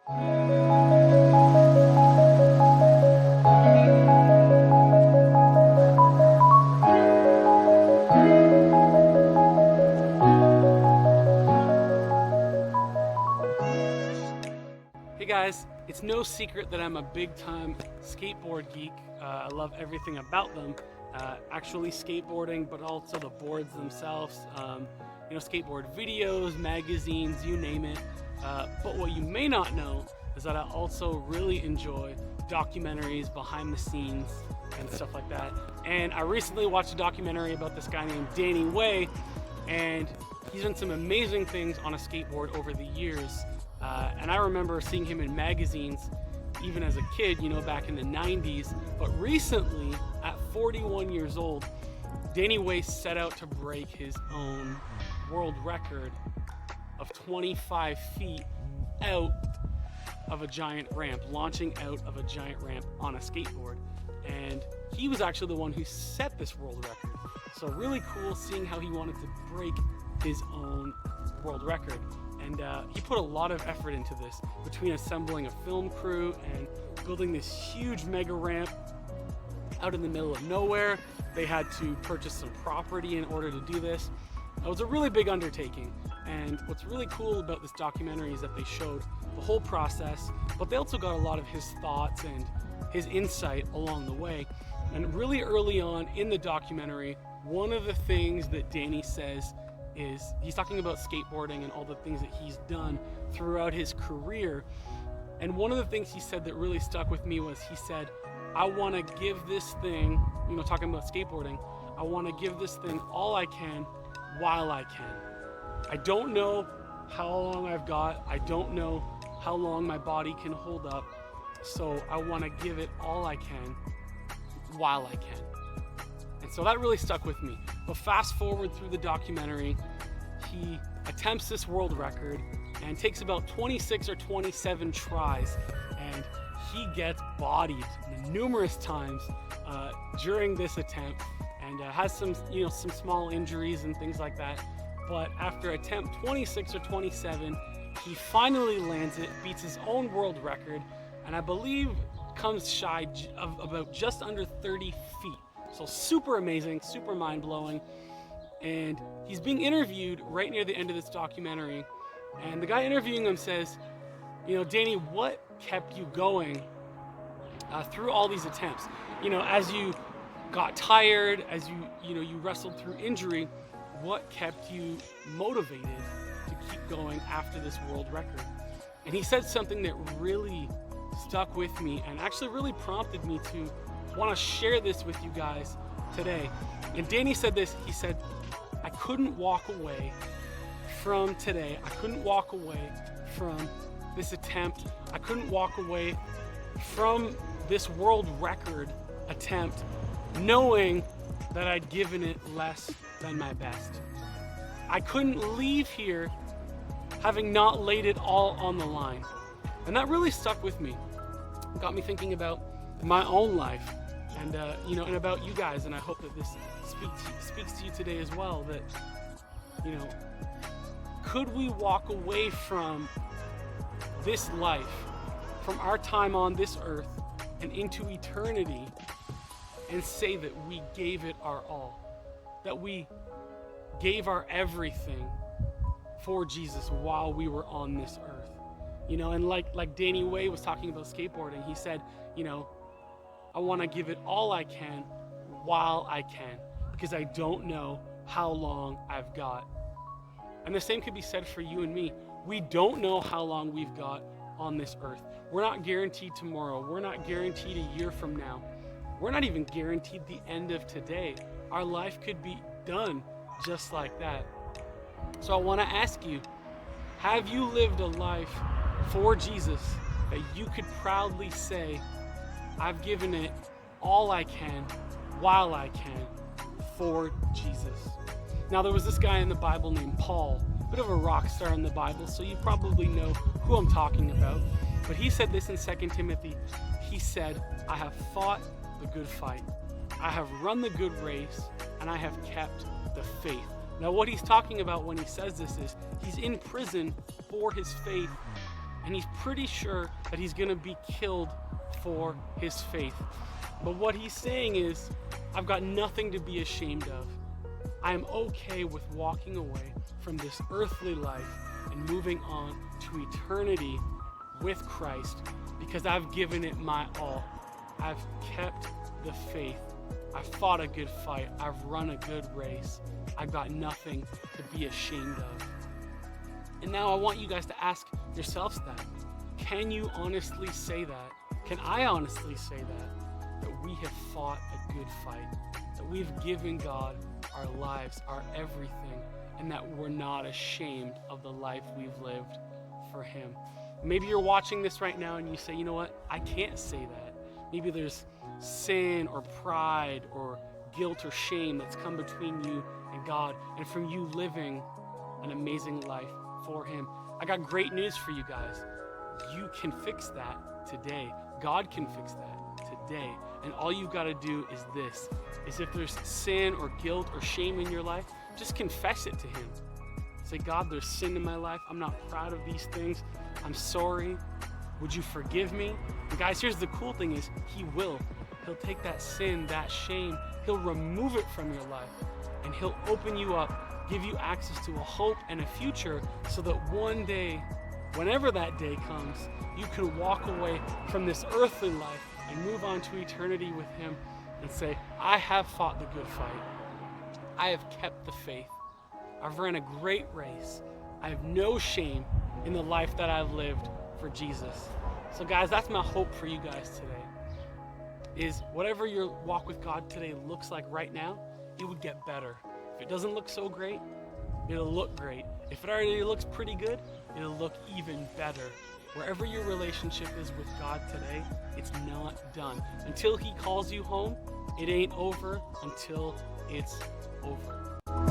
Hey guys, it's no secret that I'm a big-time skateboard geek. I love everything about them, actually skateboarding, but also the boards themselves. Skateboard videos, magazines, you name it. But what you may not know is that I also really enjoy documentaries, behind the scenes, and stuff like that. And I recently watched a documentary about this guy named Danny Way, and he's done some amazing things on a skateboard over the years. And I remember seeing him in magazines even as a kid, back in the 90s. But recently, at 41 years old, Danny Way set out to break his own world record of 25 feet out of a giant ramp, launching out of a giant ramp on a skateboard. And he was actually the one who set this world record. So really cool seeing how he wanted to break his own world record. And he put a lot of effort into this, between assembling a film crew and building this huge mega ramp out in the middle of nowhere. They had to purchase some property in order to do this. It was a really big undertaking. And what's really cool about this documentary is that they showed the whole process, but they also got a lot of his thoughts and his insight along the way. And really early on in the documentary, one of the things that Danny says is, he's talking about skateboarding and all the things that he's done throughout his career. And one of the things he said that really stuck with me was, he said, I want to give this thing, talking about skateboarding, I want to give this thing all I can while I can. I don't know how long I've got. I don't know how long my body can hold up. So I want to give it all I can while I can. And so that really stuck with me. But fast forward through the documentary, he attempts this world record and takes about 26 or 27 tries, and he gets bodied numerous times during this attempt, and has some small injuries and things like that. But after attempt 26 or 27, he finally lands it, beats his own world record, and I believe comes shy of about just under 30 feet. So super amazing, super mind-blowing. And he's being interviewed right near the end of this documentary. And the guy interviewing him says, Danny, what kept you going through all these attempts? As you got tired, as you wrestled through injury, what kept you motivated to keep going after this world record? And he said something that really stuck with me and actually really prompted me to want to share this with you guys today. And Danny said this, he said, I couldn't walk away from today. I couldn't walk away from this attempt. I couldn't walk away from this world record attempt knowing that I'd given it less than my best. I couldn't leave here having not laid it all on the line. And that really stuck with me. It got me thinking about my own life and and about you guys, and I hope that this speaks to you today as well, that could we walk away from this life, from our time on this earth and into eternity, and say that we gave it our all, that we gave our everything for Jesus while we were on this earth? And like Danny Way was talking about skateboarding, he said, I want to give it all I can while I can, because I don't know how long I've got. And the same could be said for you and me. We don't know how long we've got on this earth. We're not guaranteed tomorrow. We're not guaranteed a year from now. We're not even guaranteed the end of today. Our life could be done just like that. So I want to ask you, have you lived a life for Jesus that you could proudly say, I've given it all I can while I can for Jesus? Now, there was this guy in the Bible named Paul, a bit of a rock star in the Bible, so you probably know who I'm talking about. But he said this in 2 Timothy. He said, I have fought the good fight. I have run the good race, and I have kept the faith. Now, what he's talking about when he says this is he's in prison for his faith and he's pretty sure that he's gonna be killed for his faith. But what he's saying is, I've got nothing to be ashamed of. I am okay with walking away from this earthly life and moving on to eternity with Christ because I've given it my all. I've kept the faith. I've fought a good fight. I've run a good race. I've got nothing to be ashamed of. And now I want you guys to ask yourselves that. Can you honestly say that? Can I honestly say that we have fought a good fight, that we've given God our lives, our everything, and that we're not ashamed of the life we've lived for Him? Maybe you're watching this right now and you say, you know what, I can't say that. Maybe there's sin or pride or guilt or shame that's come between you and God and from you living an amazing life for Him. I got great news for you guys. You can fix that today. God can fix that today. And all you've got to do is this, is if there's sin or guilt or shame in your life, just confess it to Him. Say, God, there's sin in my life. I'm not proud of these things. I'm sorry. Would you forgive me? And guys, here's the cool thing is He will. He'll take that sin, that shame, He'll remove it from your life, and He'll open you up, give you access to a hope and a future so that one day, whenever that day comes, you can walk away from this earthly life and move on to eternity with Him and say, I have fought the good fight. I have kept the faith. I've run a great race. I have no shame in the life that I've lived for Jesus. So guys, that's my hope for you guys today, is whatever your walk with God today looks like right now, it would get better. If it doesn't look so great, it'll look great. If it already looks pretty good, it'll look even better. Wherever your relationship is with God today, it's not done. Until He calls you home, it ain't over until it's over.